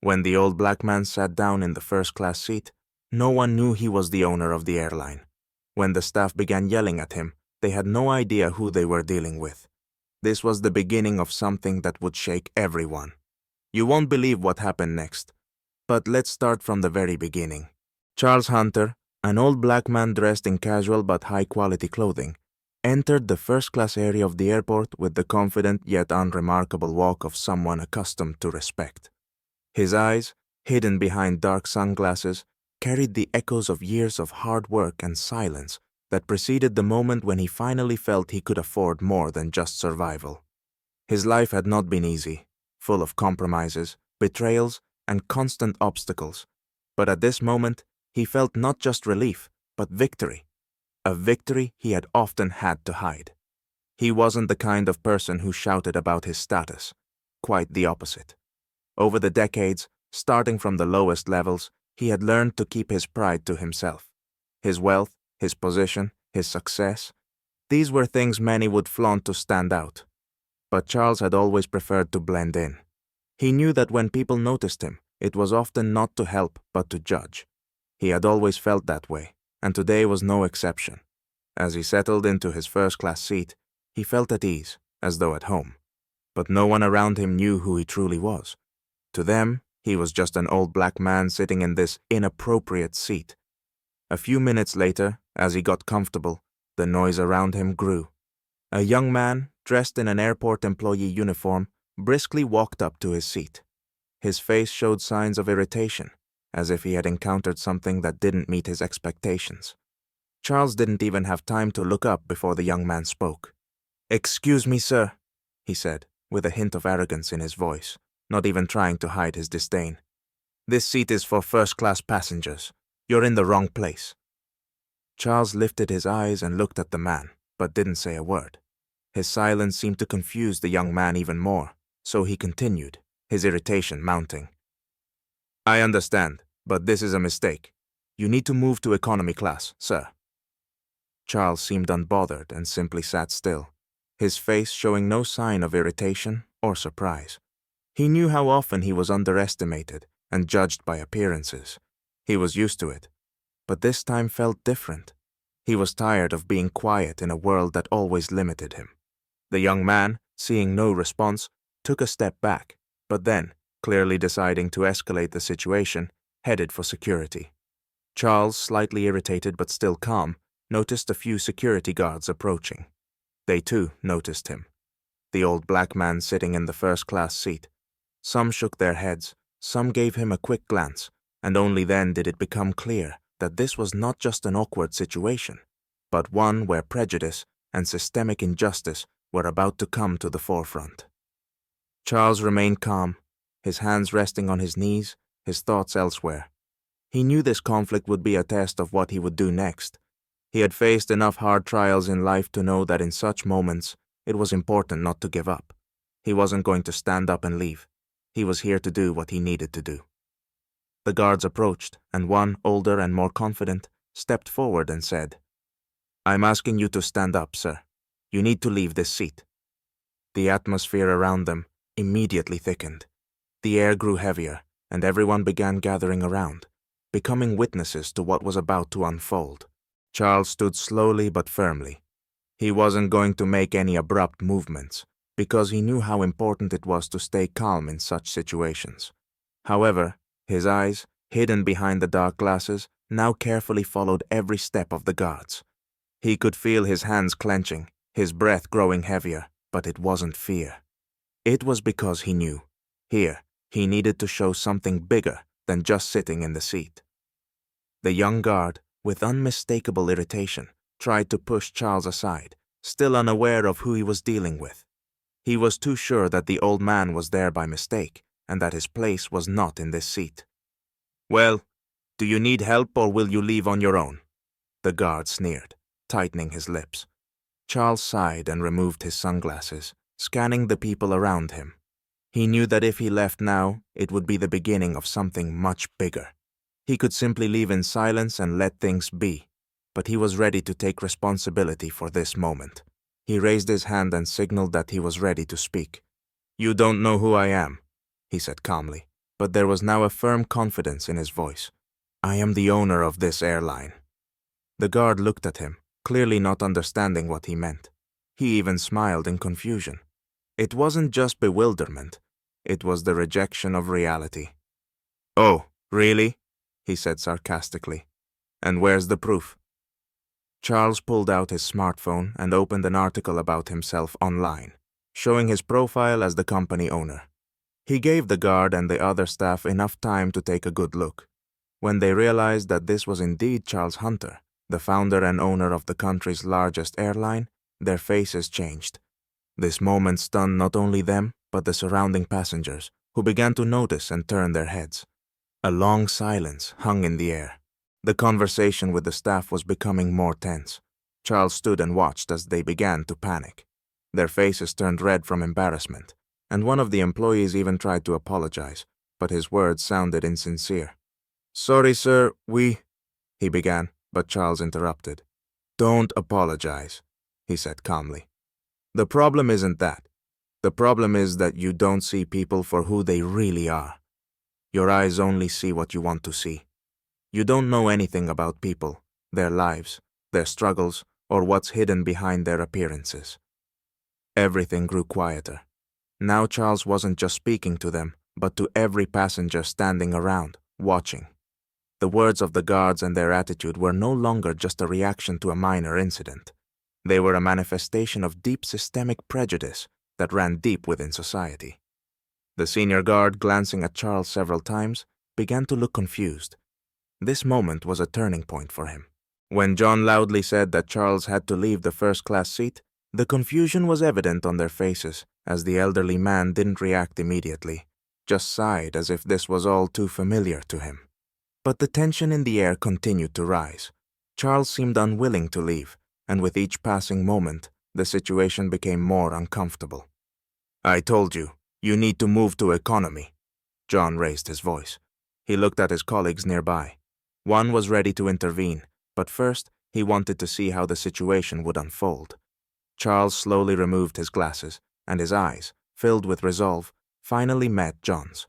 When the old black man sat down in the first-class seat, no one knew he was the owner of the airline. When the staff began yelling at him, they had no idea who they were dealing with. This was the beginning of something that would shake everyone. You won't believe what happened next. But let's start from the very beginning. Charles Hunter, an old black man dressed in casual but high-quality clothing, entered the first-class area of the airport with the confident yet unremarkable walk of someone accustomed to respect. His eyes, hidden behind dark sunglasses, carried the echoes of years of hard work and silence that preceded the moment when he finally felt he could afford more than just survival. His life had not been easy, full of compromises, betrayals, and constant obstacles, but at this moment he felt not just relief, but victory. A victory he had often had to hide. He wasn't the kind of person who shouted about his status. Quite the opposite. Over the decades, starting from the lowest levels, he had learned to keep his pride to himself. His wealth, his position, his success, these were things many would flaunt to stand out. But Charles had always preferred to blend in. He knew that when people noticed him, it was often not to help but to judge. He had always felt that way, and today was no exception. As he settled into his first-class seat, he felt at ease, as though at home. But no one around him knew who he truly was. To them, he was just an old black man sitting in this inappropriate seat. A few minutes later, as he got comfortable, the noise around him grew. A young man, dressed in an airport employee uniform, briskly walked up to his seat. His face showed signs of irritation, as if he had encountered something that didn't meet his expectations. Charles didn't even have time to look up before the young man spoke. "Excuse me, sir," he said, with a hint of arrogance in his voice, not even trying to hide his disdain. "This seat is for first-class passengers. You're in the wrong place." Charles lifted his eyes and looked at the man, but didn't say a word. His silence seemed to confuse the young man even more, so he continued, his irritation mounting. "I understand, but this is a mistake. You need to move to economy class, sir." Charles seemed unbothered and simply sat still, his face showing no sign of irritation or surprise. He knew how often he was underestimated and judged by appearances. He was used to it, but this time felt different. He was tired of being quiet in a world that always limited him. The young man, seeing no response, took a step back, but then, clearly deciding to escalate the situation, headed for security. Charles, slightly irritated but still calm, noticed a few security guards approaching. They too noticed him. The old black man sitting in the first-class seat. Some shook their heads, some gave him a quick glance, and only then did it become clear that this was not just an awkward situation, but one where prejudice and systemic injustice were about to come to the forefront. Charles remained calm, his hands resting on his knees, his thoughts elsewhere. He knew this conflict would be a test of what he would do next. He had faced enough hard trials in life to know that in such moments, it was important not to give up. He wasn't going to stand up and leave. He was here to do what he needed to do. The guards approached, and one, older and more confident, stepped forward and said, "I'm asking you to stand up, sir. You need to leave this seat." The atmosphere around them immediately thickened. The air grew heavier, and everyone began gathering around, becoming witnesses to what was about to unfold. Charles stood slowly but firmly. He wasn't going to make any abrupt movements, because he knew how important it was to stay calm in such situations. However, his eyes, hidden behind the dark glasses, now carefully followed every step of the guards. He could feel his hands clenching, his breath growing heavier, but it wasn't fear. It was because he knew. Here, he needed to show something bigger than just sitting in the seat. The young guard, with unmistakable irritation, tried to push Charles aside, still unaware of who he was dealing with. He was too sure that the old man was there by mistake, and that his place was not in this seat. "Well, do you need help or will you leave on your own?" The guard sneered, tightening his lips. Charles sighed and removed his sunglasses, scanning the people around him. He knew that if he left now, it would be the beginning of something much bigger. He could simply leave in silence and let things be, but he was ready to take responsibility for this moment. He raised his hand and signaled that he was ready to speak. "You don't know who I am," he said calmly, but there was now a firm confidence in his voice. "I am the owner of this airline." The guard looked at him, clearly not understanding what he meant. He even smiled in confusion. It wasn't just bewilderment, it was the rejection of reality. "Oh, really?" he said sarcastically. "And where's the proof?" Charles pulled out his smartphone and opened an article about himself online, showing his profile as the company owner. He gave the guard and the other staff enough time to take a good look. When they realized that this was indeed Charles Hunter, the founder and owner of the country's largest airline, their faces changed. This moment stunned not only them, but the surrounding passengers, who began to notice and turn their heads. A long silence hung in the air. The conversation with the staff was becoming more tense. Charles stood and watched as they began to panic. Their faces turned red from embarrassment, and one of the employees even tried to apologize, but his words sounded insincere. "Sorry, sir, he began, but Charles interrupted. "Don't apologize," he said calmly. "The problem isn't that. The problem is that you don't see people for who they really are. Your eyes only see what you want to see. You don't know anything about people, their lives, their struggles, or what's hidden behind their appearances." Everything grew quieter. Now Charles wasn't just speaking to them, but to every passenger standing around, watching. The words of the guards and their attitude were no longer just a reaction to a minor incident. They were a manifestation of deep systemic prejudice that ran deep within society. The senior guard, glancing at Charles several times, began to look confused. This moment was a turning point for him. When John loudly said that Charles had to leave the first-class seat, the confusion was evident on their faces as the elderly man didn't react immediately, just sighed as if this was all too familiar to him. But the tension in the air continued to rise. Charles seemed unwilling to leave, and with each passing moment, the situation became more uncomfortable. "I told you, you need to move to economy." John raised his voice. He looked at his colleagues nearby. One was ready to intervene, but first he wanted to see how the situation would unfold. Charles slowly removed his glasses, and his eyes, filled with resolve, finally met John's.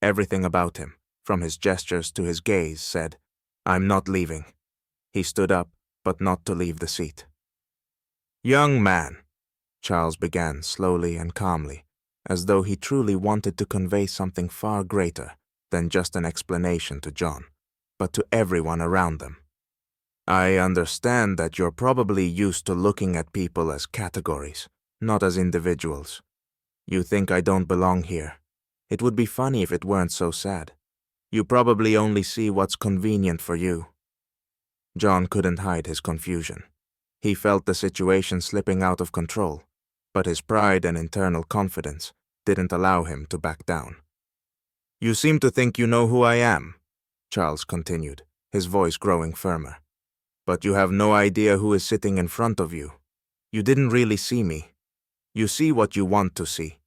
Everything about him, from his gestures to his gaze, said, "I'm not leaving." He stood up, but not to leave the seat. "Young man," Charles began slowly and calmly, as though he truly wanted to convey something far greater than just an explanation to John, but to everyone around them. "I understand that you're probably used to looking at people as categories, not as individuals. You think I don't belong here. It would be funny if it weren't so sad. You probably only see what's convenient for you." John couldn't hide his confusion. He felt the situation slipping out of control, but his pride and internal confidence didn't allow him to back down. "You seem to think you know who I am," Charles continued, his voice growing firmer. "But you have no idea who is sitting in front of you. You didn't really see me. You see what you want to see.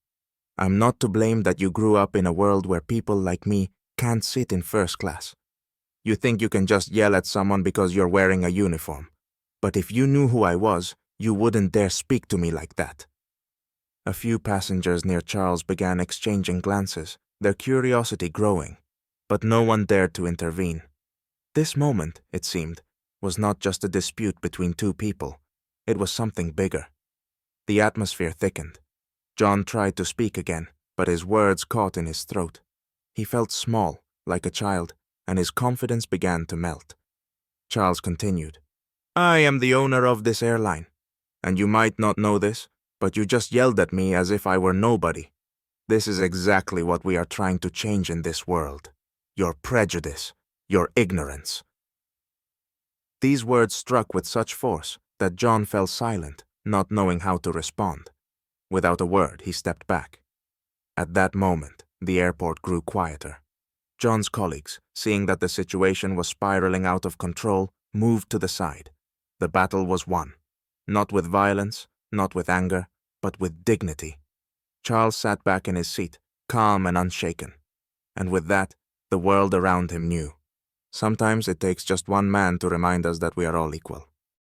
I'm not to blame that you grew up in a world where people like me can't sit in first class. You think you can just yell at someone because you're wearing a uniform. But if you knew who I was, you wouldn't dare speak to me like that." A few passengers near Charles began exchanging glances, their curiosity growing, but no one dared to intervene. This moment, it seemed, was not just a dispute between two people. It was something bigger. The atmosphere thickened. John tried to speak again, but his words caught in his throat. He felt small, like a child, and his confidence began to melt. Charles continued, "I am the owner of this airline, and you might not know this, but you just yelled at me as if I were nobody. This is exactly what we are trying to change in this world. Your prejudice, your ignorance." These words struck with such force that John fell silent, not knowing how to respond. Without a word, he stepped back. At that moment, the airport grew quieter. John's colleagues, seeing that the situation was spiraling out of control, moved to the side. The battle was won. Not with violence, not with anger, but with dignity. Charles sat back in his seat, calm and unshaken. And with that, the world around him knew. Sometimes it takes just one man to remind us that we are all equal.